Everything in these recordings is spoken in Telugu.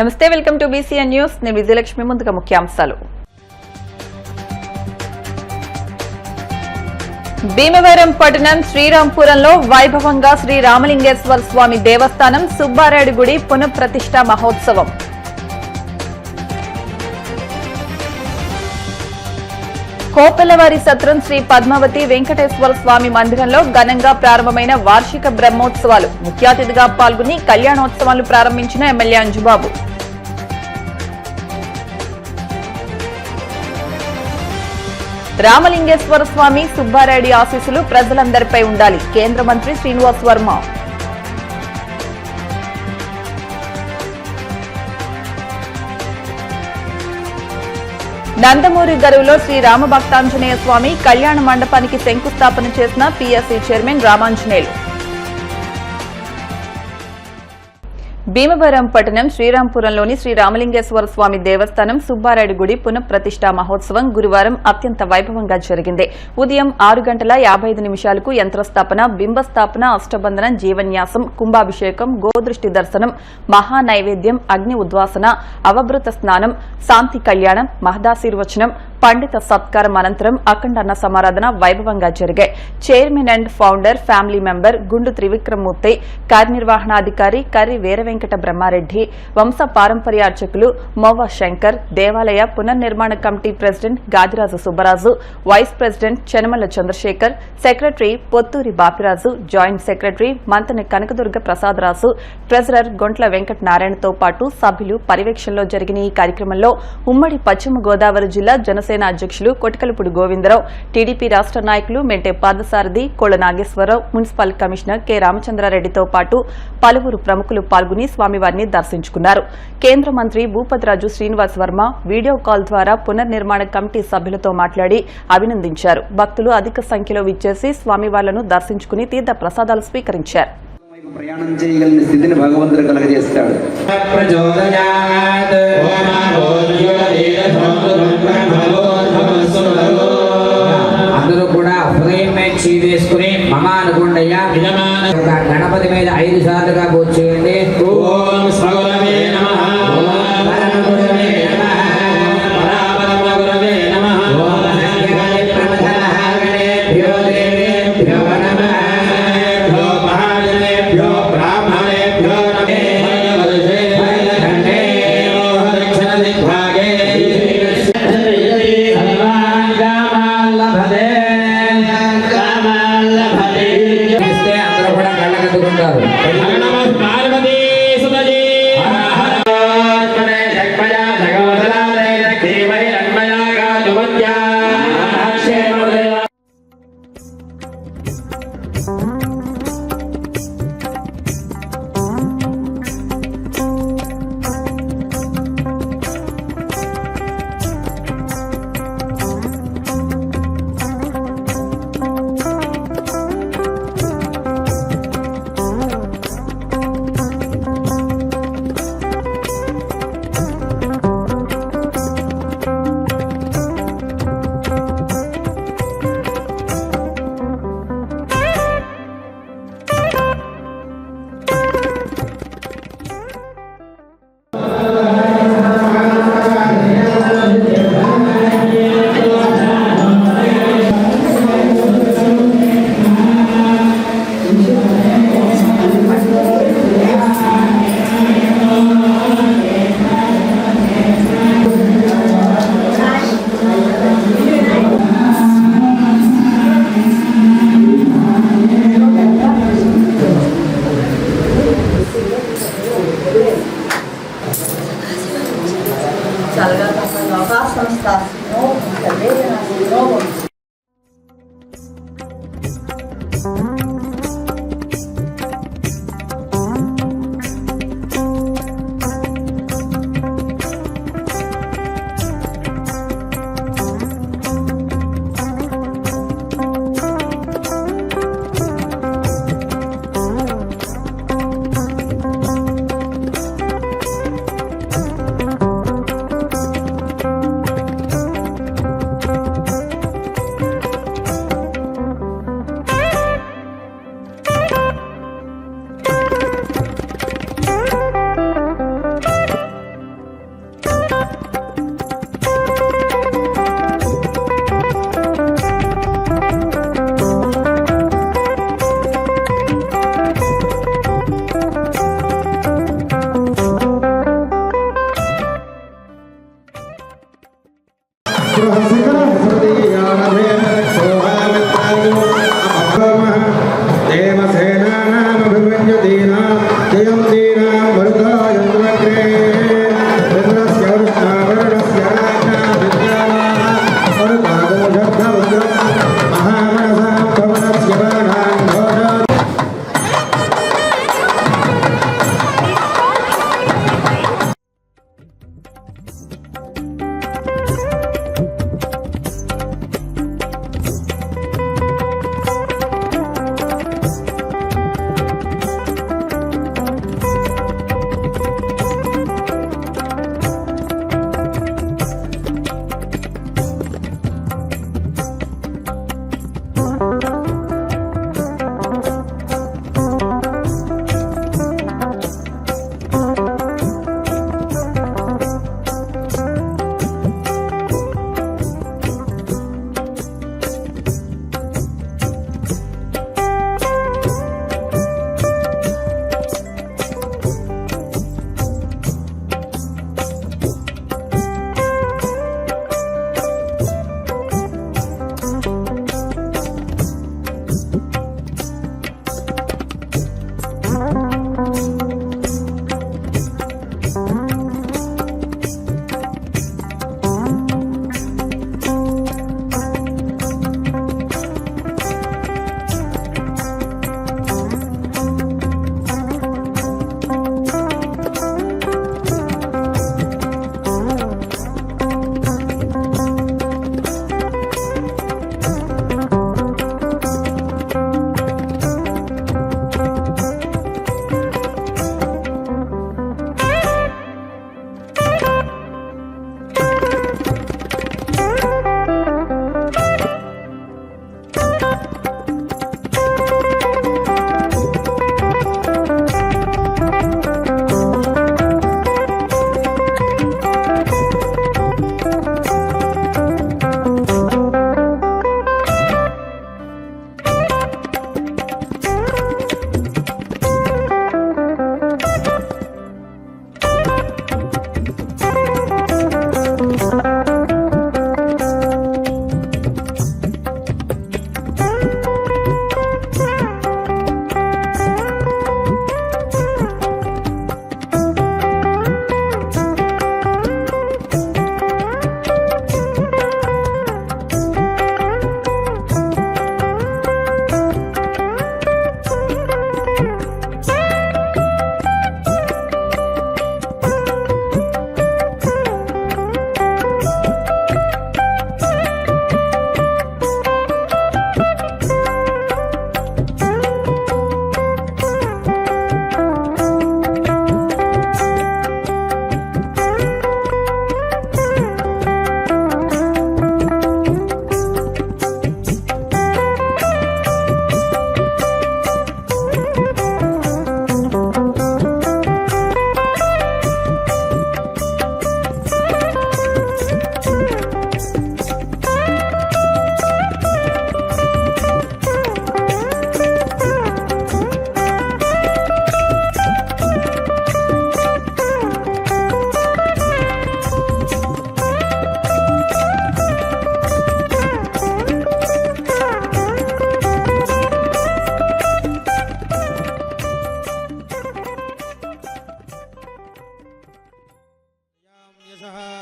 నమస్తే, వెల్కమ్ టు బీసీఎన్ న్యూస్. నేను విజయలక్ష్మి. ముందుగా ముఖ్యాంశాలు. భీమవరం పట్టణం శ్రీరాంపురంలో వైభవంగా శ్రీ రామలింగేశ్వర స్వామి దేవస్థానం సుబ్బారాయుడు గుడి పునఃప్రతిష్ఠ మహోత్సవం. కోపెల్లవారి సత్రం శ్రీ పద్మావతి వెంకటేశ్వర స్వామి మందిరంలో ఘనంగా ప్రారంభమైన వార్షిక బ్రహ్మోత్సవాలు. ముఖ్య అతిథిగా పాల్గొని కళ్యాణోత్సవాలు ప్రారంభించిన ఎమ్మెల్యే అంజుబాబు. రామలింగేశ్వర స్వామి సుబ్బారాయుడి ఆశీస్సులు ప్రజలందరిపై ఉండాలి. కేంద్ర మంత్రి శ్రీనివాస్ వర్మ. నందమూరి గరువులో శ్రీ రామభక్తాంజనేయ స్వామి కళ్యాణ మండపానికి శంకుస్థాపన చేసిన పీఎస్సీ చైర్మన్ రామాంజనేయులు. భీమవరం పట్టణం శ్రీరాంపురంలోని శ్రీ రామలింగేశ్వర స్వామి దేవస్థానం సుబ్బారాయుడు గుడి పునఃప్రతిష్ఠా మహోత్సవం గురువారం అత్యంత వైభవంగా జరిగింది. ఉదయం 6:55 యంత్రస్థాపన, బింబస్థాపన, అష్టబంధన, జీవన్యాసం, కుంభాభిషేకం, గోదృష్టి దర్శనం, మహానైవేద్యం, అగ్ని ఉద్వాసన, అవభృత స్నానం, శాంతి కళ్యాణం, మహదాశీర్వచనం, పండిత సత్కారం అనంతరం అఖండ అన్న సమారాధన వైభవంగా జరిగాయి. Chairman and founder, family member గుండు త్రివిక్రమమూర్తి, కార్యనిర్వహణాధికారి కర్రి వీరవెంకట బ్రహ్మారెడ్డి, వంశ పారంపర్య అర్చకులు మోవ శంకర్, దేవాలయ పునర్నిర్మాణ committee president Gadiraju Subbaraju, vice president Chenamala Chandrashekar, secretary Potturi Bapiraju, joint secretary Mantani Kanakadurga Prasadaraju, treasurer Gontla Venkata నారాయణతో పాటు సభ్యులు పర్యవేక్షణలో జరిగిన ఈ కార్యక్రమంలో ఉమ్మడి పశ్చిమ గోదావరి జిల్లా జనసేన అధ్యక్షులు కొటికలపూడి గోవిందరావు, టీడీపీ రాష్ట నాయకులు మెంటే పాదసారథి, కోళ్ల నాగేశ్వరరావు, మున్సిపల్ కమిషనర్ కె రామచంద్రారెడ్డితో పాటు పలువురు ప్రముఖులు పాల్గొని స్వామివారిని దర్శించుకున్నారు. కేంద్ర మంత్రి భూపతిరాజు శ్రీనివాస్ వర్మ వీడియో కాల్ ద్వారా పునర్నిర్మాణ కమిటీ సభ్యులతో మాట్లాడి అభినందించారు. భక్తులు అధిక సంఖ్యలో విచ్చేసి స్వామివార్లను దర్శించుకుని తీర్థ ప్రసాదాలు స్వీకరించారు. ప్రయాణం చేయగలిగిన స్థితిని భగవంతుడు కలగజేస్తాడు. అందరూ కూడా హృదయం మీద వేసుకుని మమ అనుకోండియ్యా. గణపతి మీద 5 సార్లుగా పూజ చేయండి. ఓం స్వగురవే నమః,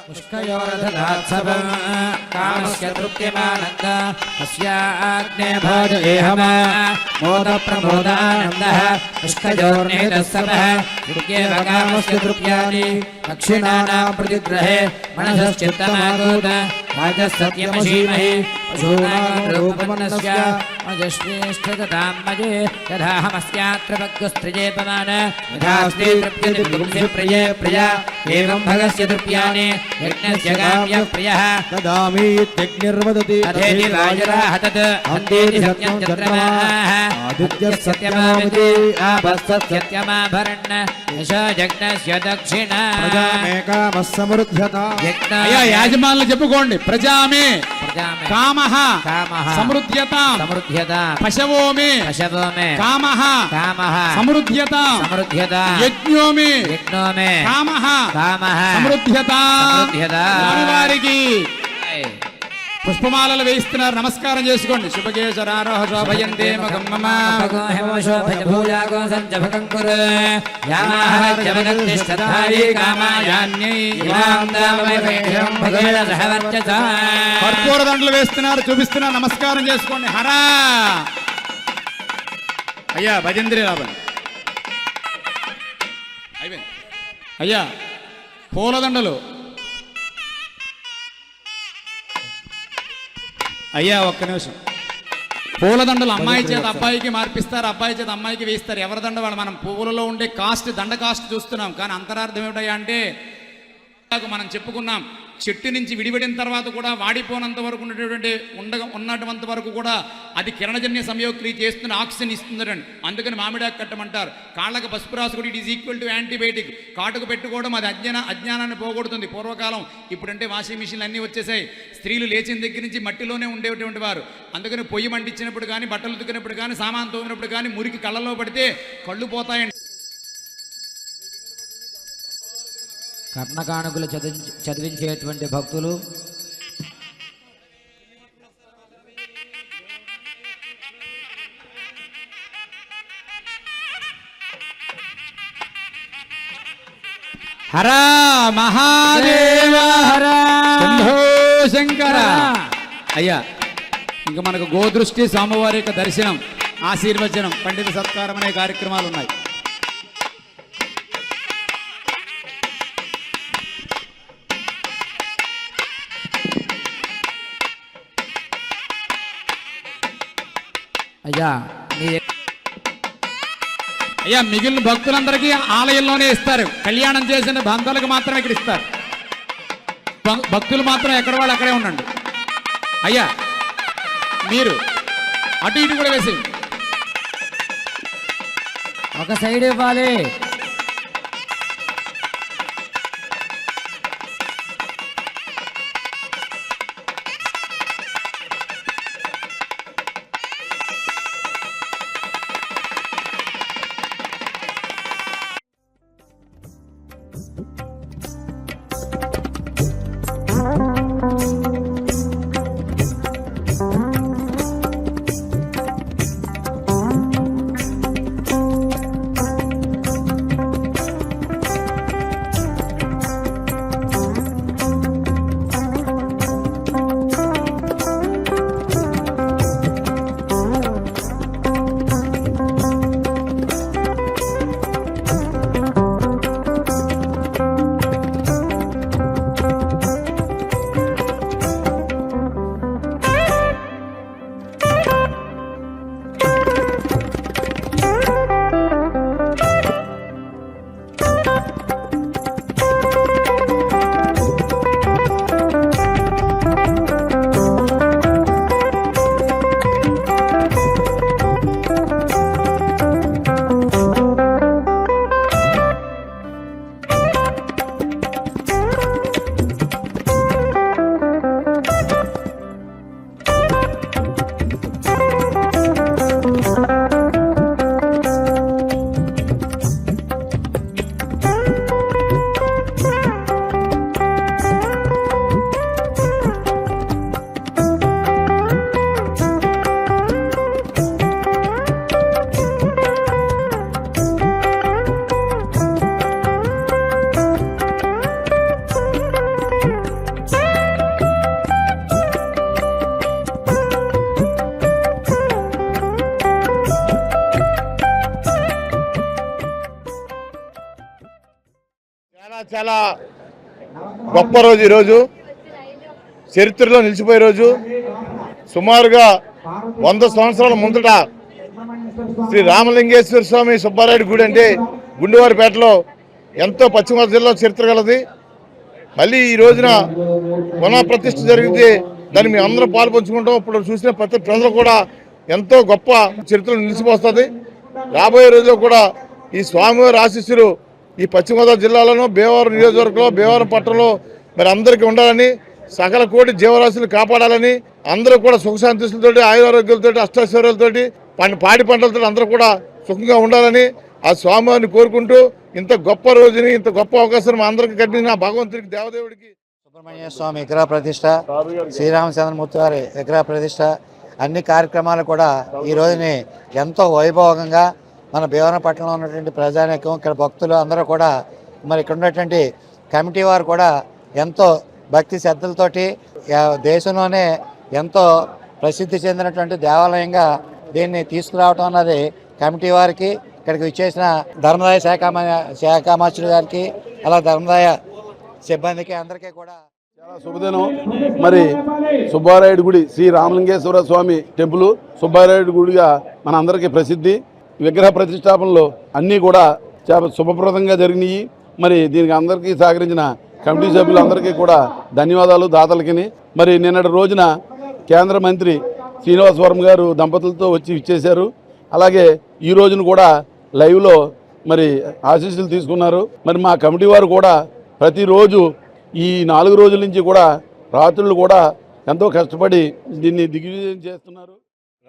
पुष्कयोरथदात्सवं कामस्य तृप्यमानन्द अस्याग्ने भोजयेहम मोदप्रमोदानन्दः पुष्कयोर्नेतस्तमः युग्येव कामस्य तृप्यानि दक्षिणानां प्रतिग्रहे मनसश्चित्तमागोद राजसत्यमशीमहि पशूनां अजश्रेष्ठतां मजे यथाहमस्यात्र भग्गस्त्रिजेपमान यथास्ते तृप्यते पुंसि प्रिये प्रिया एवं भगस्य तृप्यानि यज्ञस्य काम्यः प्रियः ददामि इत्यग्निर्वदति तथेति वायुराह तत् अन्तेति सत्यं चन्द्रमाः आदित्यः सत्यमावति सत्यमाभरन् यश यज्ञस्य दक्षिणा प्रजामेकामः समृद्ध्यता అయ్యా యాజమానులు చెప్పుకోండి ప్రజామే प्रजामे కామః कामः సమృద్ధ్యతాం समृद्ध्यतां పశవోమే पशवो मे కామః कामः సమృద్ధ్యతాం समृद्ध्यतां యజ్ఞోమే यज्ञो मे కామః कामः సమృద్ధ్యతాం సమృద్ధ్యతాం. స్వామివారికి పుష్పమాలలు వేయిస్తున్నారు నమస్కారం చేసుకోండి శుభకేశరారోహ శోభయంతే మగం మమ కర్పూర దండలు వేస్తున్నారు చూపిస్తున్నారు నమస్కారం చేసుకోండి హరా అయ్యా భజంద్రి రాబన్ అయిపోయింది అయ్యా పూలదండలు అయ్యా ఒక్క నిమిషం పూలదండలు అమ్మాయి చేత అబ్బాయికి మార్పిస్తారు అబ్బాయి చేత అమ్మాయికి వేస్తారు ఎవరి దండ వాళ్ళు మనం పువ్వులలో ఉండే కాస్ట్ దండ కాస్ట్ చూస్తున్నాం కానీ అంతరార్థం ఏమిటయ్యా అంటే మనం చెప్పుకున్నాం చెట్టు నుంచి విడిపడిన తర్వాత కూడా వాడిపోనంత వరకు ఉన్నటువంటి వరకు కూడా అది కిరణజన్య సంయోక్రియ చేస్తున్న ఆక్సిజన్ ఇస్తుందండి అందుకని మామిడాకు కట్టమంటారు కాళ్ళకు పసుపు రాసు కూడా it is equal to antibiotic కాటుకు పెట్టుకోవడం అది అజ్ఞానాన్ని పోగొడుతుంది పూర్వకాలం ఇప్పుడంటే వాషింగ్ మిషన్లు అన్నీ వచ్చేసాయి స్త్రీలు లేచిన దగ్గర నుంచి మట్టిలోనే ఉండేటువంటి వారు అందుకని పొయ్యి మంటించినప్పుడు కానీ బట్టలు ఉతికినప్పుడు కానీ సామాన్ తోమినప్పుడు కానీ మురికి కళ్ళలో పడితే కళ్ళు పోతాయండి కర్ణకాణుకులు చదివించేటువంటి భక్తులు హర మహాదేవ హర శంభో శంకర అయ్యా ఇంకా మనకు గోదృష్టి స్వామివారి యొక్క దర్శనం ఆశీర్వచనం పండిత సత్కారం అనే కార్యక్రమాలు ఉన్నాయి అయ్యా మిగిలిన భక్తులందరికీ ఆలయంలోనే ఇస్తారు కళ్యాణం చేసిన బంధాలకు మాత్రమే ఇక్కడ ఇస్తారు భక్తులు మాత్రం ఎక్కడ వాళ్ళు అక్కడే ఉండండి అయ్యా మీరు అటు ఇటు కూడా వేసి ఒక సైడ్ ఇవ్వాలి చాలా గొప్ప రోజు. ఈరోజు చరిత్రలో నిలిచిపోయే రోజు. సుమారుగా 100 సంవత్సరాల ముందట శ్రీ రామలింగేశ్వర స్వామి సుబ్బారాయుడు గుడి అంటే గుండువారిపేటలో ఎంతో పశ్చిమ గోదావరి జిల్లా చరిత్ర గలది. మళ్ళీ ఈ రోజున పునఃప్రతిష్ఠ జరిగితే దాన్ని మేము అందరం పాలు పంచుకుంటాం. ఇప్పుడు చూసిన ప్రతి ప్రజలు కూడా ఎంతో గొప్ప చరిత్రలో నిలిచిపోతుంది. రాబోయే రోజుల్లో కూడా ఈ స్వామివారి ఆశీస్సులు ఈ పశ్చిమ గోదావరి జిల్లాలోనూ భీమవరం నియోజకవర్గంలో భీమవరం పట్టణంలో మరి అందరికీ ఉండాలని, సకల కోటి జీవరాశులు కాపాడాలని, అందరూ కూడా సుఖశాంతితో ఆయురారోగ్యాలతో అష్టైశ్వర్యాలతో పాడి పంటలతో అందరూ కూడా సుఖంగా ఉండాలని ఆ స్వామివారిని కోరుకుంటూ ఇంత గొప్ప రోజుని ఇంత గొప్ప అవకాశం మా అందరికీ కల్పించిన భగవంతుడికి దేవదేవుడికి సుబ్రహ్మణ్య స్వామి విగ్రహ ప్రతిష్ట, శ్రీరామచంద్రమూర్తి వారి విగ్రహ ప్రతిష్ట అన్ని కార్యక్రమాలు కూడా ఈ రోజుని ఎంతో వైభవంగా మన భీమవరం పట్టణంలో ఉన్నటువంటి ప్రజానీకం, ఇక్కడ భక్తులు అందరూ కూడా మరి ఇక్కడ ఉన్నటువంటి కమిటీ వారు కూడా ఎంతో భక్తి శ్రద్ధలతోటి దేశంలోనే ఎంతో ప్రసిద్ధి చెందినటువంటి దేవాలయంగా దీన్ని తీసుకురావటం అన్నది కమిటీ వారికి, ఇక్కడికి విచ్చేసిన ధర్మదాయ శాఖ మంత్రి గారికి, అలా ధర్మదాయ సిబ్బందికి అందరికీ కూడా చాలా శుభదినం. మరి సుబ్బారాయుడు గుడి శ్రీ రామలింగేశ్వర స్వామి టెంపుల్ సుబ్బారాయుడు గుడిగా మన అందరికీ ప్రసిద్ధి. విగ్రహ ప్రతిష్టాపనలో అన్నీ కూడా చాలా శుభప్రదంగా జరిగినాయి. మరి దీనికి అందరికీ సహకరించిన కమిటీ సభ్యులందరికీ కూడా ధన్యవాదాలు దాతలకి. మరి నిన్నటి రోజున కేంద్ర మంత్రి శ్రీనివాస్ వర్మ గారు దంపతులతో వచ్చి ఇచ్చేశారు. అలాగే ఈ రోజున కూడా లైవ్లో మరి ఆశీస్సులు తీసుకున్నారు. మరి మా కమిటీ వారు కూడా ప్రతిరోజు ఈ 4 రోజుల నుంచి కూడా రాత్రులు కూడా ఎంతో కష్టపడి దీన్ని దిగ్విజయం చేస్తున్నారు.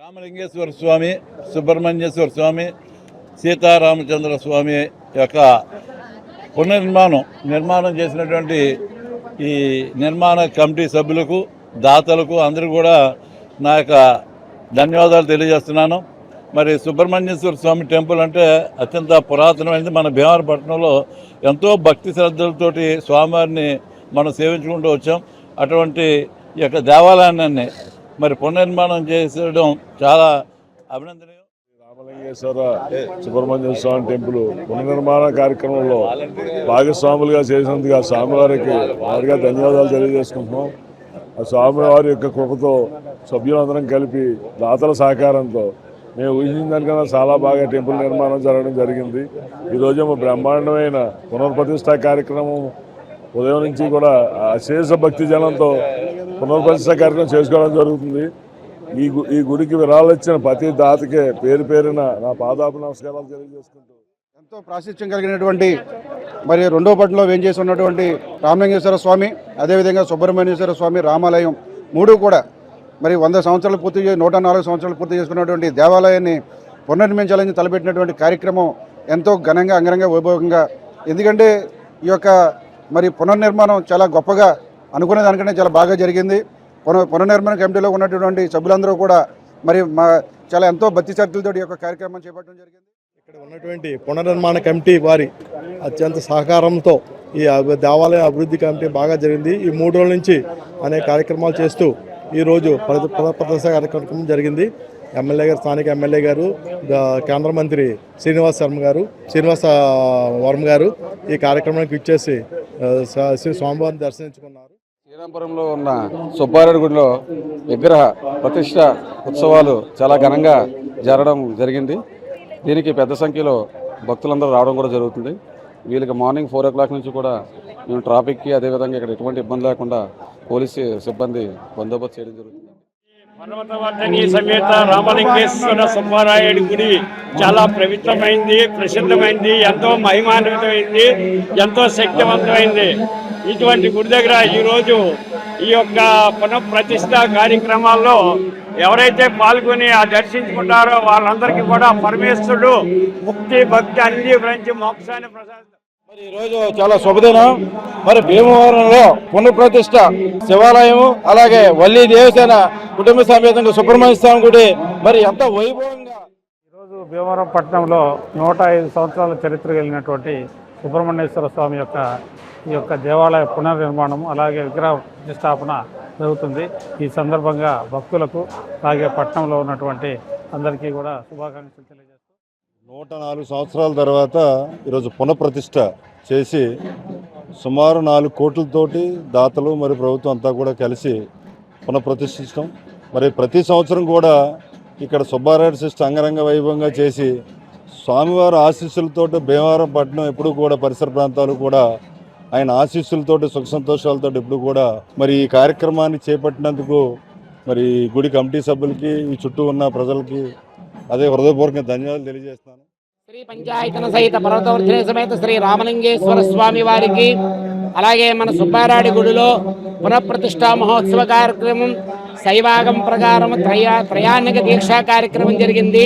రామలింగేశ్వర స్వామి, సుబ్రహ్మణ్యేశ్వర స్వామి, సీతారామచంద్ర స్వామి యొక్క నిర్మాణం చేసినటువంటి ఈ నిర్మాణ కమిటీ సభ్యులకు, దాతలకు అందరూ కూడా నా యొక్క ధన్యవాదాలు తెలియజేస్తున్నాను. మరి సుబ్రహ్మణ్యేశ్వర స్వామి టెంపుల్ అంటే అత్యంత పురాతనమైనది. మన భీమవరం పట్టణంలో ఎంతో భక్తి శ్రద్ధలతోటి స్వామివారిని మనం సేవించుకుంటూ వచ్చాం. అటువంటి ఈ యొక్క దేవాలయాన్ని మరి పునర్నిర్మాణం చేసడం చాలా అభినందనీయం. రామలింగేశ్వర సుబ్రహ్మణ్య స్వామి టెంపుల్ పునర్నిర్మాణ కార్యక్రమంలో భాగస్వాములుగా చేసినందుకు ఆ స్వామివారికి వారిగా ధన్యవాదాలు తెలియజేసుకుంటున్నాం. ఆ స్వామివారి యొక్క కృపతో సభ్యులందరం కలిపి దాతల సహకారంతో మేము ఊహించిన దానికన్నా చాలా బాగా టెంపుల్ నిర్మాణం జరగడం జరిగింది. ఈరోజు బ్రహ్మాండమైన పునర్ప్రతిష్ఠా కార్యక్రమం ఉదయం నుంచి కూడా అశేష భక్తి జనంతో పునర్ప్రతిష్ఠా కార్యక్రమం చేసుకోవడం జరుగుతుంది. ఈ గుడికి విరాళాలు ఇచ్చిన ప్రతి దాతకే పేరు పేరున నా పాదాపు నమస్కారాలు తెలియజేసుకుంటూ ఎంతో ప్రాశస్త్యం కలిగినటువంటి మరి రెండో పట్టణంలో వేంచేసి ఉన్నటువంటి రామలింగేశ్వర స్వామి, అదేవిధంగా సుబ్రహ్మణ్యేశ్వర స్వామి రామాలయం 3 కూడా మరి 100 సంవత్సరాలు పూర్తి 104 సంవత్సరాలు పూర్తి చేసుకున్నటువంటి దేవాలయాన్ని పునర్నిర్మించాలని తలపెట్టినటువంటి కార్యక్రమం ఎంతో ఘనంగా అంగరంగ వైభవంగా. ఎందుకంటే ఈ యొక్క మరి పునర్నిర్మాణం చాలా గొప్పగా అనుకునే దానికంటే చాలా బాగా జరిగింది. పునర్నిర్మాణ కమిటీలో ఉన్నటువంటి సభ్యులందరూ కూడా మరి చాలా ఎంతో భక్తి శ్రద్ధలతో ఈ యొక్క కార్యక్రమం చేపట్టడం జరిగింది. ఇక్కడ ఉన్నటువంటి పునర్నిర్మాణ కమిటీ వారి అత్యంత సహకారంతో ఈ దేవాలయ అభివృద్ధి కమిటీ బాగా జరిగింది. ఈ 3 రోజుల నుంచి అనేక కార్యక్రమాలు చేస్తూ ఈరోజు పునఃప్రతిష్ఠ కార్యక్రమం జరిగింది. ఎమ్మెల్యే గారు, స్థానిక ఎమ్మెల్యే గారు, కేంద్ర మంత్రి శ్రీనివాస్ వర్మ గారు ఈ కార్యక్రమానికి ఇచ్చేసి శ్రీ స్వామివారిని దర్శించుకున్నారు. శ్రీరాంపురంలో ఉన్న సుబ్బారాయుడు గుడిలో విగ్రహ ప్రతిష్ట ఉత్సవాలు చాలా ఘనంగా జరగడం జరిగింది. దీనికి పెద్ద సంఖ్యలో భక్తులందరూ రావడం కూడా జరుగుతుంది. వీళ్ళకి మార్నింగ్ 4 o'clock నుంచి కూడా మేము ట్రాఫిక్కి అదేవిధంగా ఇక్కడ ఎటువంటి ఇబ్బంది లేకుండా పోలీసు సిబ్బంది బందోబస్తు చేయడం జరుగుతుంది. పర్వతవర్ధని సమేత రామలింగేశ్వర సుబ్బారాయుడు గుడి చాలా పవిత్రమైంది, ప్రసిద్ధమైంది, ఎంతో మహిమాన్వితమైంది, ఎంతో శక్తివంతమైంది. ఇటువంటి గుడి దగ్గర ఈరోజు ఈ యొక్క పునఃప్రతిష్ఠ కార్యక్రమాల్లో ఎవరైతే పాల్గొని దర్శించుకుంటారో వాళ్ళందరికీ కూడా పరమేశ్వరుడు ముక్తి, భక్తి అన్ని గురించి మోక్షాన్ని ప్రసాదిస్తాడు. మరి ఈరోజు చాలా శుభదినం. మరి భీమవరంలో పునఃప్రతిష్ఠ శివాలయం, అలాగే వల్లి దేవసేన కుటుంబ సమేతంగా సుబ్రహ్మణ్య స్వామి గుడి మరి ఎంత వైభవంగా. ఈరోజు భీమవరం పట్టణంలో 105 సంవత్సరాల చరిత్ర కలిగినటువంటి సుబ్రహ్మణ్యేశ్వర స్వామి యొక్క ఈ యొక్క దేవాలయ పునర్నిర్మాణం అలాగే విగ్రహ ప్రతిష్టాపన జరుగుతుంది. ఈ సందర్భంగా భక్తులకు అలాగే పట్టణంలో ఉన్నటువంటి అందరికీ కూడా శుభాకాంక్షలు తెలియజేస్తాం. 104 సంవత్సరాల తర్వాత ఈరోజు పునఃప్రతిష్ఠ చేసి సుమారు 4 కోట్లతోటి దాతలు మరి ప్రభుత్వం అంతా కూడా కలిసి పునఃప్రతిష్ఠించడం. మరి ప్రతి సంవత్సరం కూడా ఇక్కడ సుబ్బారాయుడు సిస్టర్ అంగరంగ వైభవంగా చేసి స్వామివారి ఆశీస్సులతోటి భీమవరం పట్టణం ఎప్పుడు కూడా పరిసర ప్రాంతాలు కూడా ఆయన ఆశీస్సులతోటి సుఖ సంతోషాలతో ఎప్పుడు కూడా మరి ఈ కార్యక్రమాన్ని చేపట్టినందుకు మరి గుడి కమిటీ సభ్యులకి ఈ చుట్టూ ఉన్న ప్రజలకి అదే హృదయపూర్వకంగా ధన్యవాదాలు తెలియజేస్తున్నాను. శ్రీ పంచాయతన సహిత పర్వతవర్ధిని సమేత శ్రీ రామలింగేశ్వర స్వామి వారికి అలాగే మన సుబ్బారాయుడు గుడిలో పునఃప్రతిష్ఠా మహోత్సవ కార్యక్రమం శైవాగం ప్రకారం త్రయాన్నిక దీక్షా కార్యక్రమం జరిగింది.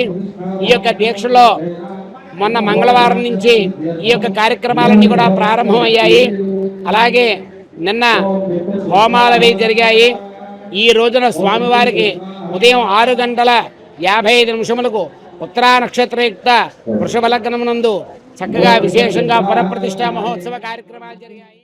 ఈ యొక్క దీక్షలో మొన్న మంగళవారం నుంచి ఈ యొక్క కార్యక్రమాలన్నీ కూడా ప్రారంభమయ్యాయి. అలాగే నిన్న హోమాలవి జరిగాయి. ఈ రోజున స్వామివారికి ఉదయం 6:55 ఉత్తరా నక్షత్రయుక్త వృషభ లగ్నమునందు చక్కగా విశేషంగా పునఃప్రతిష్ఠా మహోత్సవ కార్యక్రమాలు జరిగాయి.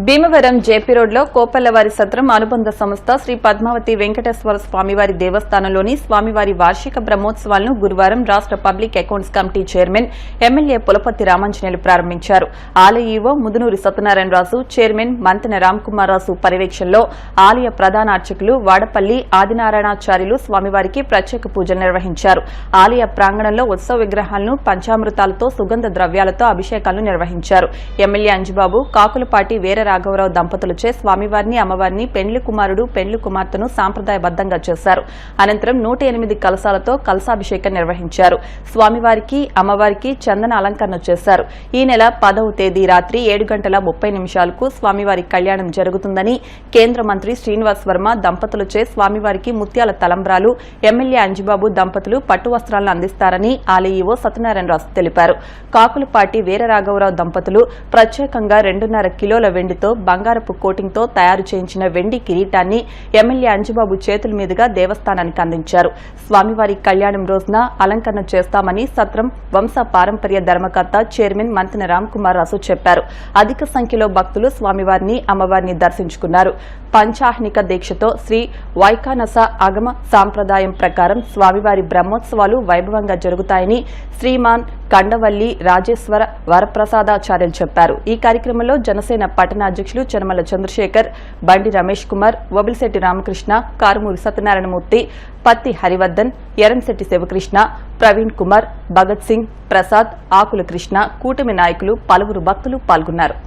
భీమవరం జేపీ రోడ్లో కోపల్లవారి సత్రం అనుబంధ సంస్థ శ్రీ పద్మావతి వెంకటేశ్వర స్వామివారి దేవస్థానంలోని స్వామివారి వార్షిక బ్రహ్మోత్సవాలను గురువారం రాష్ట public accounts committee chairman MLA Pulaparthi Ramanjaneyulu ప్రారంభించారు. ఆలయ ఈవో ముదునూరి సత్యనారాయణరాజు, చైర్మన్ మంతెన రామ్కుమార్ రాజు పర్యవేక్షణలో ఆలయ ప్రధాన అర్చకులు వాడపల్లి ఆదినారాయణాచార్యులు స్వామివారికి ప్రత్యేక పూజలు నిర్వహించారు. ఆలయ ప్రాంగణంలో ఉత్సవ విగ్రహాలను పంచామృతాలతో సుగంధ ద్రవ్యాలతో అభిషేకాలను నిర్వహించారు. ఎమ్మెల్యే అంజుబాబు, కాకులపాటి వీర రాఘవరావు దంపతులచే స్వామివారిని, అమ్మవారిని, పెండ్లి కుమారుడు, పెండ్లి కుమార్తెను సాంప్రదాయబద్దంగా చేశారు. అనంతరం 108 కలశాలతో కలశాభిషేకం నిర్వహించారు. స్వామివారికి, అమ్మవారికి చందన అలంకరణ చేశారు. ఈ నెల 10వ తేదీ రాత్రి 7:30 స్వామివారి కళ్యాణం జరుగుతుందని కేంద్ర మంత్రి శ్రీనివాస్ వర్మ దంపతులచే స్వామివారికి ముత్యాల తలంబ్రాలు, ఎమ్మెల్యే అంజిబాబు దంపతులు పట్టు వస్త్రాలను అందిస్తారని ఆలయ ఈవో సత్యనారాయణరాజు తెలిపారు. కాకులపాటి వీరరాఘవరావు దంపతులు ప్రత్యేకంగా 2.5 కిలోల వెండితో బంగారపు కోటింగ్తో తయారు చేయించిన వెండి కిరీటాన్ని ఎమ్మెల్యే అంజబాబు చేతుల మీదుగా దేవస్థానానికి అందించారు. స్వామివారి కళ్యాణం రోజున అలంకరణ చేస్తామని సత్రం వంశ పారంపర్య ధర్మకర్త చైర్మన్ మంతెన రామ్కుమార్ రాజు చెప్పారు. అధిక సంఖ్యలో భక్తులు స్వామివారిని, అమ్మవారిని దర్శించుకున్నారు. పంచాహ్నిక దీక్షతో శ్రీ వైకానస ఆగమ సాంప్రదాయం ప్రకారం స్వామివారి బ్రహ్మోత్సవాలు వైభవంగా జరుగుతాయని శ్రీమాన్ కండవల్లి రాజేశ్వర వరప్రసాదాచార్యులు చెప్పారు. ఈ కార్యక్రమంలో జనసేన పట్టణ అధ్యక్షులు చనమల చంద్రశేఖర్, బండి రమేష్ కుమార్, వబిలిశెట్టి రామకృష్ణ, కారుమూరి సత్యనారాయణమూర్తి, పత్తి హరివర్ధన్, ఎరంశెట్టి శివకృష్ణ, ప్రవీణ్ కుమార్, భగత్ సింగ్, ప్రసాద్, ఆకుల కృష్ణ, కూటమి నాయకులు, పలువురు భక్తులు పాల్గొన్నారు.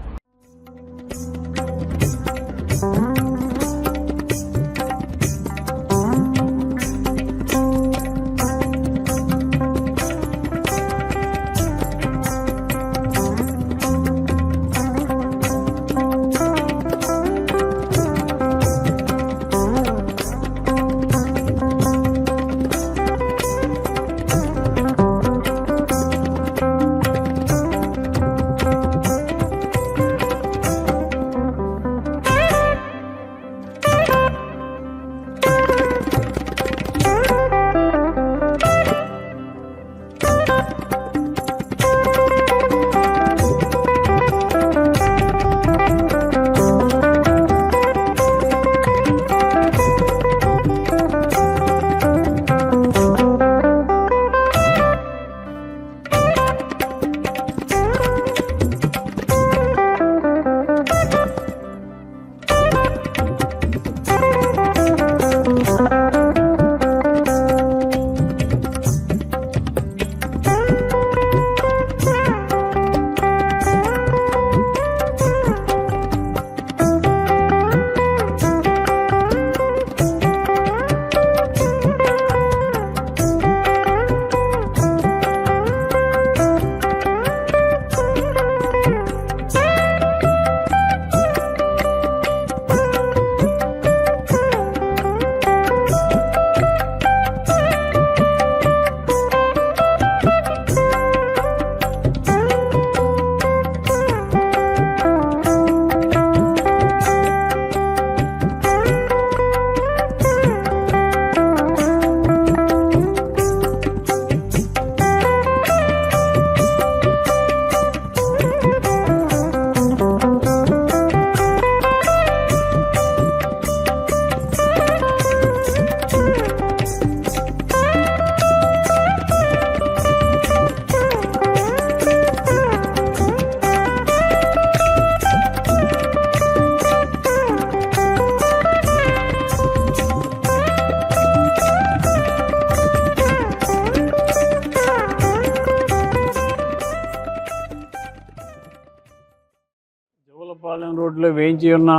వేయించి ఉన్న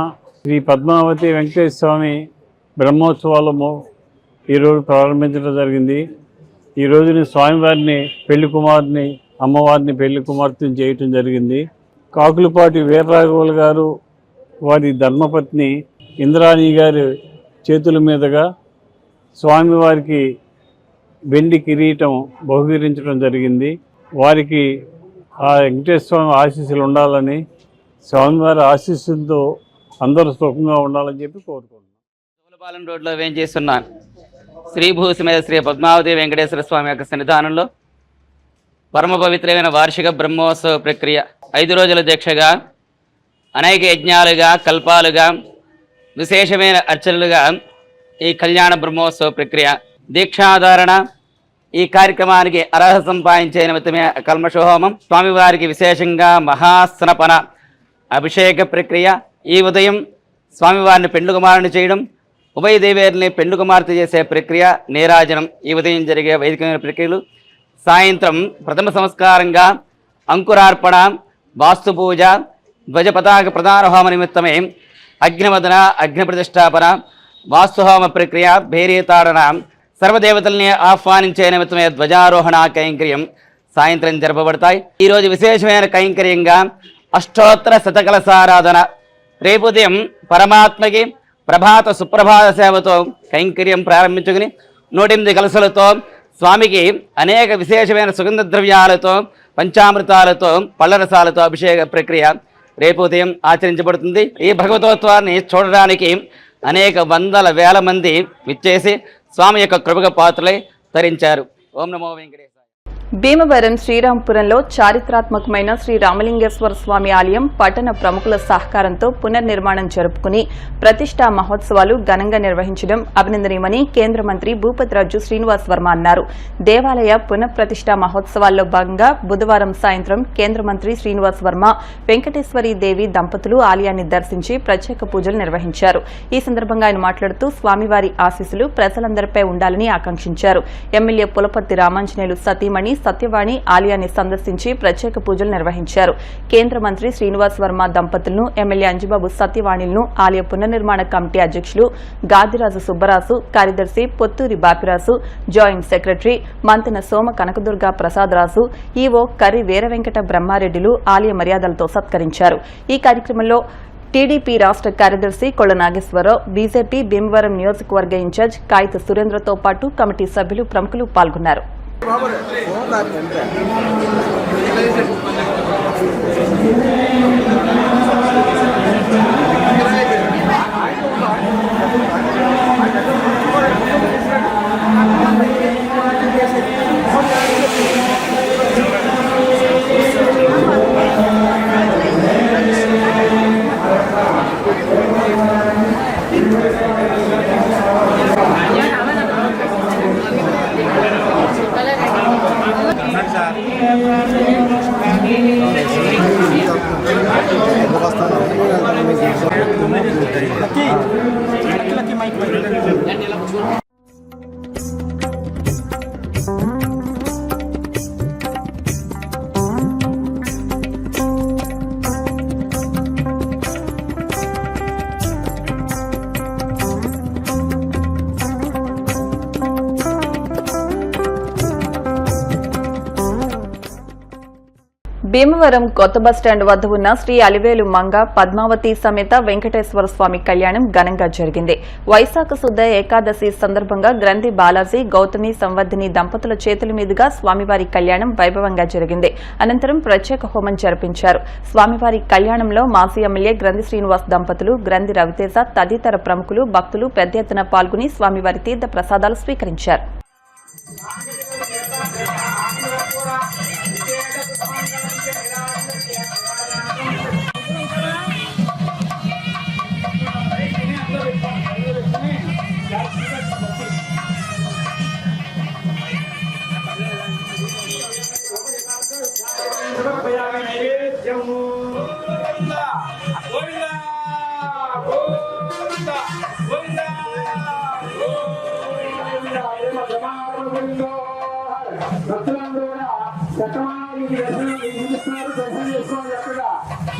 శ్రీ పద్మావతి వెంకటేశ్వర స్వామి బ్రహ్మోత్సవాలు ఈరోజు ప్రారంభించడం జరిగింది. ఈ రోజుని స్వామివారిని పెళ్లి కుమారుని, అమ్మవారిని పెళ్లి కుమార్తెను చేయటం జరిగింది. కాకులపాటి వీరరాఘవులు గారు వారి ధర్మపత్ని ఇంద్రాణి గారి చేతుల మీదుగా స్వామివారికి వెండి కిరీటం బహుకరించడం జరిగింది. వారికి ఆ వెంకటేశ్వర స్వామి ఆశీస్సులు ఉండాలని, స్వామివారి ఆశీస్సులతో అందరూ సుఖంగా ఉండాలని చెప్పి కోరుకుంటున్నాను. పాలెం రోడ్లో వేంచేస్తున్న శ్రీభూసి మీద శ్రీ పద్మావతి వెంకటేశ్వర స్వామి యొక్క సన్నిధానంలో పరమ పవిత్రమైన వార్షిక బ్రహ్మోత్సవ ప్రక్రియ 5 రోజుల దీక్షగా, అనేక యజ్ఞాలుగా, కల్పాలుగా, విశేషమైన అర్చనలుగా ఈ కళ్యాణ బ్రహ్మోత్సవ ప్రక్రియ దీక్షాధారణ. ఈ కార్యక్రమానికి అర్హత సంపాదించే నిమిత్తమే కల్మషహోమం, స్వామివారికి విశేషంగా మహాస్నపన అభిషేక ప్రక్రియ. ఈ ఉదయం స్వామివారిని పెండ్లు కుమారుని చేయడం, ఉభయ దేవేరుని పెండ్లు కుమార్తె చేసే ప్రక్రియ నీరాజనం ఈ ఉదయం జరిగే వైదికమైన ప్రక్రియలు. సాయంత్రం ప్రథమ సంస్కారంగా అంకురార్పణ, వాస్తు పూజ, ధ్వజ పతాక ప్రధాన హోమ నిమిత్తమే అగ్నివదన, అగ్ని ప్రతిష్టాపన, వాస్తుహోమ ప్రక్రియ, భేరీతాడన, సర్వదేవతల్ని ఆహ్వానించే నిమిత్తమే ధ్వజారోహణ కైంకర్యం సాయంత్రం జరపబడతాయి. ఈరోజు విశేషమైన కైంకర్యంగా అష్టోత్తర శతకలసారాధన. రేపు ఉదయం పరమాత్మకి ప్రభాత సుప్రభాత సేవతో కైంకర్యం ప్రారంభించుకుని 108 కలశలతో స్వామికి అనేక విశేషమైన సుగంధ ద్రవ్యాలతో, పంచామృతాలతో, పళ్ళరసాలతో అభిషేక ప్రక్రియ రేపు ఉదయం ఆచరించబడుతుంది. ఈ భగవతోత్వాన్ని చూడడానికి అనేక వందల వేల మంది విచ్చేసి స్వామి యొక్క కృపకు పాత్రలై తరించారు. ఓం నమో వెంకటేశాయ. భీమవరం శ్రీరాంపురంలో చారిత్రాత్మకమైన శ్రీ రామలింగేశ్వర స్వామి ఆలయం పట్టణ ప్రముఖుల సహకారంతో పునర్నిర్మాణం జరుపుకుని ప్రతిష్టా మహోత్సవాలు ఘనంగా నిర్వహించడం అభినందనీయమని కేంద్ర మంత్రి భూపతిరాజు శ్రీనివాస్ వర్మ అన్నారు. దేవాలయ పునఃప్రతిష్టా మహోత్సవాల్లో భాగంగా బుధవారం సాయంత్రం కేంద్ర మంత్రి శ్రీనివాస్ వర్మ, వెంకటేశ్వరి దేవి దంపతులు ఆలయాన్ని దర్శించి ప్రత్యేక పూజలు నిర్వహించారు. ఈ సందర్భంగా ఆయన మాట్లాడుతూ స్వామివారి ఆశీస్సులు ప్రజలందరిపై ఉండాలని ఆకాంక్షించారు. ఎమ్మెల్యే పులపర్తి రామాంజనేయులు సతీమణి సత్యవాణి ఆలయాన్ని సందర్శించి ప్రత్యేక పూజలు నిర్వహించారు. కేంద్ర మంత్రి శ్రీనివాస్ వర్మ దంపతులను, ఎమ్మెల్యే అంజిబాబు సత్యవాణిలను ఆలయ పునర్నిర్మాణ కమిటీ అధ్యక్షులు గాదిరాజు సుబ్బరాజు, కార్యదర్శి పొత్తూరి బాపిరాజు, జాయింట్ సెక్రటరీ మంతెన సోమ కనకదుర్గ ప్రసాదరాజు, ఈవో కర్రి వీరవెంకట బ్రహ్మారెడ్డిలు ఆలయ మర్యాదలతో సత్కరించారు. ఈ కార్యక్రమంలో టీడీపీ రాష్ట్ర కార్యదర్శి కొళ్ల నాగేశ్వరరావు, బీజేపీ భీమవరం నియోజకవర్గ ఇన్ఛార్జ్ కాయిత సురేంద్రతో పాటు కమిటీ సభ్యులు, ప్రముఖులు పాల్గొన్నారు. భీమవరం కొత్త బస్టాండ్ వద్ద ఉన్న శ్రీ అలివేలు మంగ పద్మావతి సమేత వెంకటేశ్వర స్వామి కళ్యాణం ఘనంగా జరిగింది. వైశాఖ శుద్ధ ఏకాదశి సందర్భంగా గ్రంథి బాలాజీ, గౌతమి సంవర్ధిని దంపతుల చేతుల మీదుగా స్వామివారి కళ్యాణం వైభవంగా జరిగింది. అనంతరం ప్రత్యేక హోమం జరిపించారు. స్వామివారి కళ్యాణంలో మాజీ ఎమ్మెల్యే గ్రంథి శ్రీనివాస్ దంపతులు, గ్రంథి రవితేజ తదితర ప్రముఖులు, భక్తులు పెద్ద ఎత్తున పాల్గొని స్వామివారి తీర్థ ప్రసాదాలు స్వీకరించారు.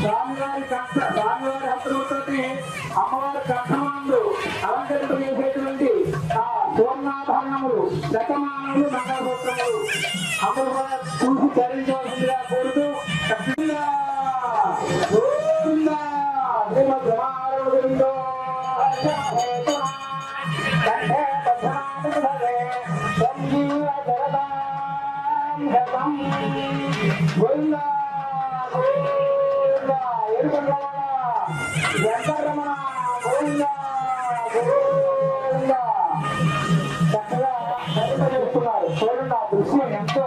స్వామివారి హస్తముతో అమ్మవారిని అమ్మవారి కథమందు అలంకరింపజేసేటువంటి ఆ సువర్ణాభరణములు శతమానములు మంగళసూత్రములు అందరూ కూడా చూసి ధరించవలసిందిగా కోరుతూ చూడండి, ఆ దృశ్యం ఎంతో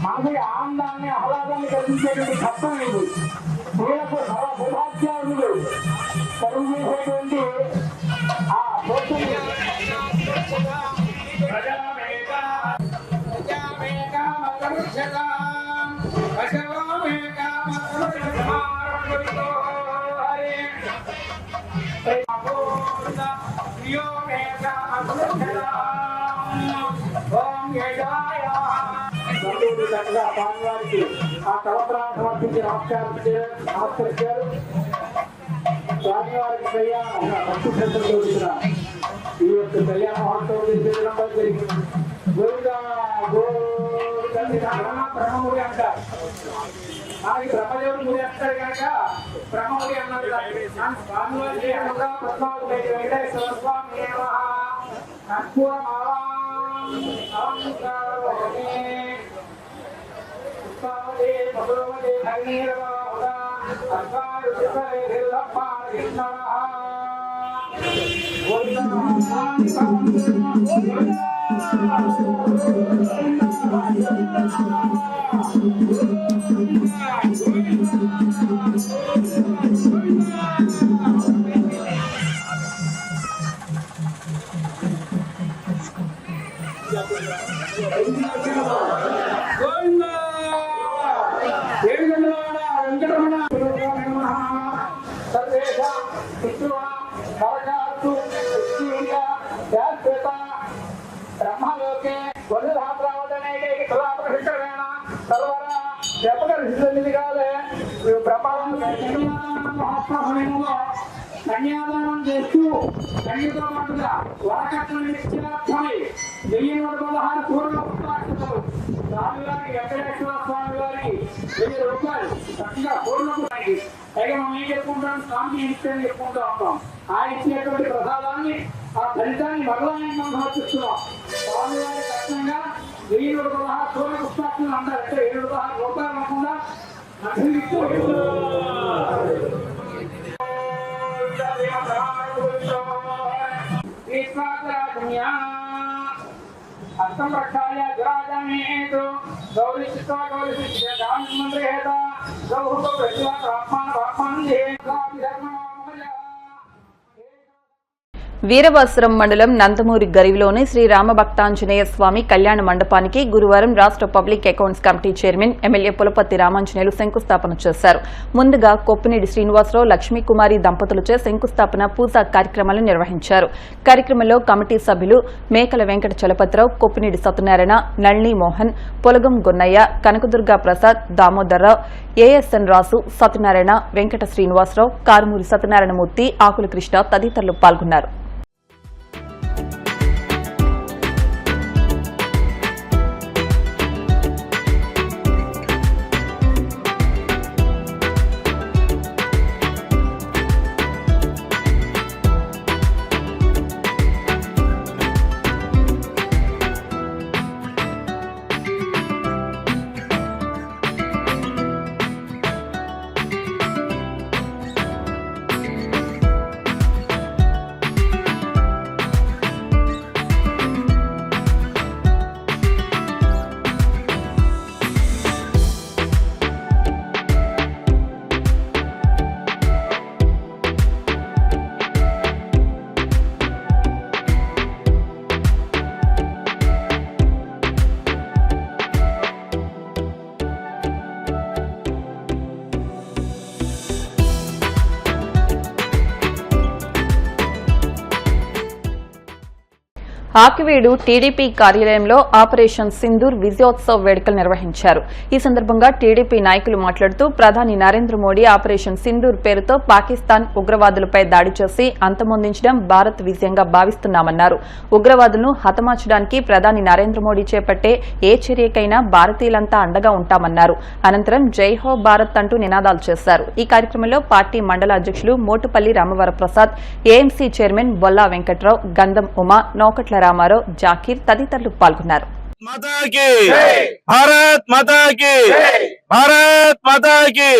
మనకి ఆనందాన్ని ఆహ్లాదాన్ని కలిగించేటువంటి తత్వం ఇది. స్త్రీలకు సర్వభూభాగ్యాలు కలుగు చేసేటువంటి ఆ చక్కగా స్వామివారికి ఆ కలపరాన్ని సమర్పించి నమస్కరించారు. స్వామివారికి కళ్యాణ భక్తి శ్రద్ధలు జరుగుతున్న ఈ యొక్క కళ్యాణ మహోత్సవం చేసేయడంలో జరిగింది. గోవింద బ్రహ్మముడి అంటారు. మనకి బ్రహ్మదేవుడు ముడి అంటారు కనుక బ్రహ్మముడి అన్నది స్వామివారికి పద్మావతి వెంకటేశ్వర స్వామి బ్రహ్మలోకే కన్యాదానం చేస్తూ కన్యతో పాటుగా వారకట్నం ఇచ్చినర్థమై 1116 పూర్ణ పుష్పాక్షతలు స్వామివారికి వెంకటేశ్వర స్వామి వారికి 1000 రూపాయలు చక్కగా పూర్ణ పుష్పానికి పైగా మనం ఏం చెప్పుకుంటాం, స్వామికి ఇష్టం చెప్పుకుంటూ ఉంటాం. ఆ ఇచ్చినటువంటి ప్రసాదాన్ని ఆ ఫలితాన్ని భగవానికి మనం సమర్పిస్తున్నాం. స్వామివారి కష్టంగా 1116 పూర్ణ పుష్పాక్షలు అంటారు. అంటే 716 రూపాయలు కాకుండా అభివృద్ధి అర్థం ప్రక్షాయ దురాజామేతు గౌరీచిత్వ గౌరీచిత్వ గాంధీమంత్రేత గౌహుత ప్రతిభా బ్రాహ్మణ బ్రాహ్మణే ధర్మ వీరవాసరం మండలం నందమూరి గరివిలోని శ్రీ రామభక్తాంజనేయ స్వామి కళ్యాణ మండపానికి గురువారం రాష్ట్ర public accounts committee chairman MLA Pulaparthi Ramanjaneyulu శంకుస్థాపన చేశారు. ముందుగా కొప్పినేడి శ్రీనివాసరావు లక్ష్మీకుమారి దంపతులచే శంకుస్థాపన పూజా కార్యక్రమాలు నిర్వహించారు. కార్యక్రమంలో కమిటీ సభ్యులు మేకల వెంకట చలపతిరావు, కొప్పినేడి సత్యనారాయణ, నళిని మోహన్, పొలగం గొన్నయ్య, కనకదుర్గా ప్రసాద్, దామోదర్రావు, ఏఎస్ఎన్ రాసు, సత్యనారాయణ, వెంకట శ్రీనివాసరావు, కారుమూరి సత్యనారాయణమూర్తి, ఆకుల కృష్ణ తదితరులు పాల్గొన్నారు. ఆకివీడు టీడీపీ కార్యాలయంలో ఆపరేషన్ సింధూర్ విజయోత్సవ్ వేడుకలు నిర్వహించారు. ఈ సందర్భంగా టీడీపీ నాయకులు మాట్లాడుతూ ప్రధాని నరేంద్ర మోడీ ఆపరేషన్ సింధూర్ పేరుతో పాకిస్తాన్ ఉగ్రవాదులపై దాడి చేసి అంతమొందించడం భారత్ విజయంగా భావిస్తున్నామన్నారు. ఉగ్రవాదులను హతమార్చడానికి ప్రధాని నరేంద్ర మోడీ చేపట్టే ఏ చర్యకైనా భారతీయులంతా అండగా ఉంటామన్నారు. అనంతరం జై హో భారత్ అంటూ నినాదాలు చేశారు. ఈ కార్యక్రమంలో పార్టీ మండల అధ్యక్షులు మోటుపల్లి రామవరప్రసాద్, ఏఎంసీ చైర్మన్ బొల్లా వెంకట్రావు, గంధం ఉమా, నౌకట్ల రామారావు, జాకీర్ తదితరులు పాల్గొన్నారు. భారత్ మాతాకి, భారత్ మాతాకి,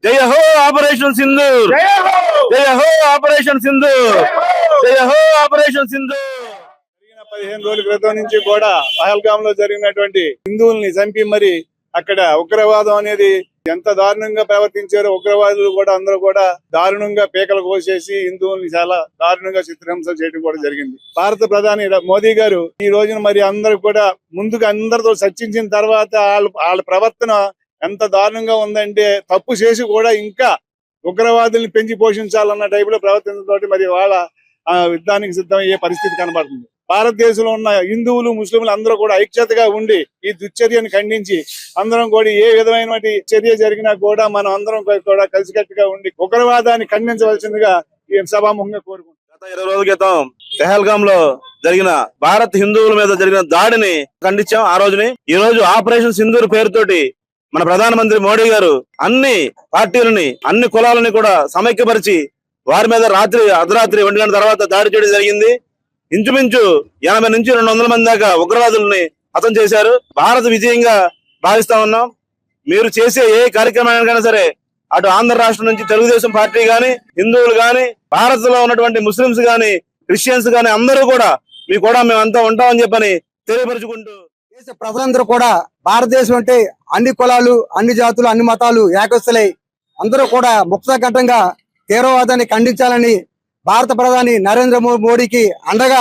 జయ హో ఆపరేషన్ సింధూర్, జయ హో ఆపరేషన్ సింధూర్, జయ హో ఆపరేషన్ సింధూర్. 15 రోజుల క్రితం నుంచి కూడా పహల్గామ్ లో జరిగినటువంటి హిందువుల్ని చంపి మరి అక్కడ ఉగ్రవాదం అనేది ఎంత దారుణంగా ప్రవర్తించారో, ఉగ్రవాదులు కూడా అందరూ కూడా దారుణంగా పీకలు కోసేసి హిందువుల్ని చాలా దారుణంగా చిత్రహింస చేయడం కూడా జరిగింది. భారత ప్రధాని మోదీ గారు ఈ రోజున మరి అందరూ కూడా ముందుగా అందరితో చర్చించిన తర్వాత వాళ్ళ ప్రవర్తన ఎంత దారుణంగా ఉందంటే, తప్పు చేసి కూడా ఇంకా ఉగ్రవాదుల్ని పెంచి పోషించాలన్న టైప్ లో ప్రవర్తించడంతో మరి వాళ్ళ యుద్ధానికి సిద్ధమయ్యే పరిస్థితి కనబడుతుంది. భారతదేశంలో ఉన్న హిందువులు, ముస్లింలు అందరూ కూడా ఐక్యతగా ఉండి ఈ దుశ్చర్యను ఖండించి అందరం కూడా ఏ విధమైన చర్య జరిగినా కూడా మనం అందరం కూడా కలిసికట్టుగా ఉండి ఉగ్రవాదాన్ని ఖండించవలసిందిగా ఈ సభాముఖంగా కోరుకుంటున్నాం. గత 20 రోజుల క్రితం పెహల్గామ్ లో జరిగిన భారత్ హిందువుల మీద జరిగిన దాడిని ఖండించాం. ఆ రోజుని ఈ రోజు ఆపరేషన్ సింధూర్ పేరుతోటి మన ప్రధానమంత్రి మోడీ గారు అన్ని పార్టీలని, అన్ని కులాలని కూడా సమైక్యపరిచి వారి మీద అర్ధరాత్రి 1 గంట తర్వాత దాడి చేయడం జరిగింది. ఇంచుమించు 80 నుంచి 200 మంది దాకా ఉగ్రవాదుల్ని హతం చేశారు. భారత విజయంగా భావిస్తా ఉన్నాం. మీరు చేసే ఏ కార్యక్రమానికైనా సరే అటు ఆంధ్ర రాష్ట్రం నుంచి తెలుగుదేశం పార్టీ గాని, హిందువులు గాని, భారత్ లో ఉన్నటువంటి ముస్లింస్ గాని, క్రిస్టియన్స్ గాని అందరూ కూడా మేమంతా ఉంటామని చెప్పని తెలియపరుచుకుంటూ, దేశ ప్రజలందరూ కూడా భారతదేశం అంటే అన్ని కులాలు, అన్ని జాతులు, అన్ని మతాలు ఏకస్తులై అందరూ కూడా ముక్తఘట్టంగా తీవ్రవాదాన్ని ఖండించాలని భారత ప్రధాని నరేంద్ర మోడీకి అండగా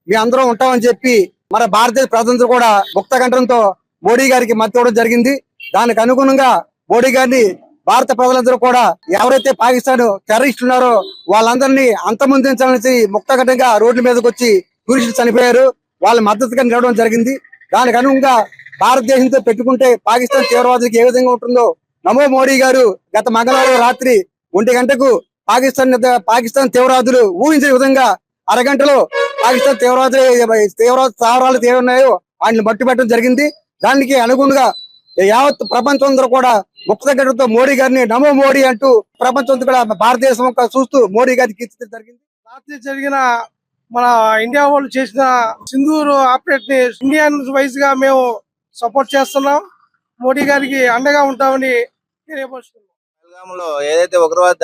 మీ అందరం ఉంటామని చెప్పి మన భారతదేశ ప్రజలందరూ కూడా ముక్తకంఠంతో మోడీ గారికి మద్దతు ఇవ్వడం జరిగింది. దానికి అనుగుణంగా మోడీ గారిని భారత ప్రజలందరూ కూడా ఎవరైతే పాకిస్తాన్ టెర్రరిస్టులు ఉన్నారో వాళ్ళందరినీ అంతమొందించాలని ముక్తకంఠంగా రోడ్ల మీదకి వచ్చి టూరిస్టులు చనిపోయారు. వాళ్ళ మద్దతుగా నిలవడం జరిగింది. దానికి అనుగుణంగా భారతదేశంతో పెట్టుకుంటే పాకిస్తాన్ తీవ్రవాదులకు ఏ విధంగా ఉంటుందో నమో మోడీ గారు గత మంగళవారం రాత్రి 1 గంటకు పాకిస్తాన్ తీవ్రవాదులు ఊహించే విధంగా అరగంటలో పాకిస్తాన్ తీవ్రవాద స్థావరాలు ఏమున్నాయో వాటిని మట్టుపెట్టడం జరిగింది. దానికి అనుగుణంగా యావత్ ప్రపంచం అందరూ కూడా ముక్తగడ్డతో మోడీ గారిని నమో మోడీ అంటూ ప్రపంచం కూడా భారతదేశం చూస్తూ మోడీ గారికి కీర్తించడం జరిగింది. రాత్రి జరిగిన మన ఇండియా వాళ్ళు చేసిన సింధూర్ ఆపరేట్ ని ఇండియన్ వైజ్ గా మేము సపోర్ట్ చేస్తున్నాం. మోడీ గారికి అండగా ఉంటామని తెలియపరుస్తున్నాం. లో ఏదైతే ఉగ్రవాద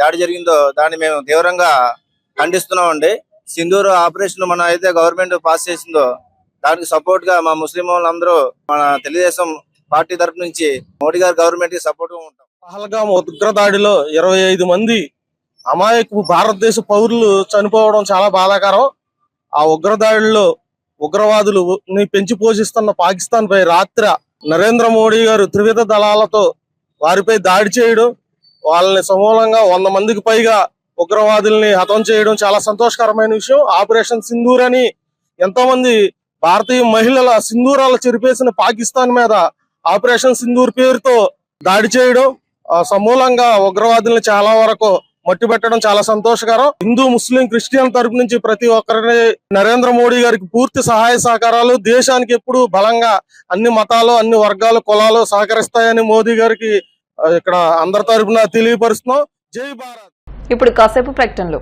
దాడి జరిగిందో దాన్ని మేము తీవ్రంగా ఖండిస్తున్నామండి. సింధూర్ ఆపరేషన్ మన అయితే గవర్నమెంట్ పాస్ చేసిందో దానికి సపోర్ట్ గా మా ముస్లిం వాళ్ళందరూ మన తెలుగుదేశం పార్టీ తరఫు నుంచి మోడీ గారి గవర్నమెంట్ కి సపోర్ట్ గా ఉంటాం. పహల్గామ్ ఉగ్రదాడిలో 25 మంది అమాయకు భారతదేశ పౌరులు చనిపోవడం చాలా బాధాకరం. ఆ ఉగ్రదాడిలో ఉగ్రవాదులు పెంచి పోషిస్తున్న పాకిస్తాన్ పై రాత్రి నరేంద్ర మోడీ గారు త్రివిధ దళాలతో వారిపై దాడి చేయడం, వాళ్ళని సమూలంగా 100 మందికి పైగా ఉగ్రవాదుల్ని హతం చేయడం చాలా సంతోషకరమైన విషయం. ఆపరేషన్ సింధూర్ అని ఎంతో మంది భారతీయ మహిళల సింధూరాలు చెరిపేసిన పాకిస్తాన్ మీద ఆపరేషన్ సింధూర్ పేరుతో దాడి చేయడం, సమూలంగా ఉగ్రవాదుల్ని చాలా వరకు మట్టి పెట్టడం చాలా సంతోషకరం. హిందూ, ముస్లిం, క్రిస్టియన్ తరపు నుంచి ప్రతి ఒక్కరిని నరేంద్ర మోడీ గారికి పూర్తి సహాయ సహకారాలు, దేశానికి ఎప్పుడు బలంగా అన్ని మతాలు, అన్ని వర్గాలు, కులాలు సహకరిస్తాయని మోదీ గారికి ఇక్కడ అందరి తరపున తెలియపరుస్తున్నాం. జై భారత్. ఇప్పుడు కాసేపు ప్రకటనలు.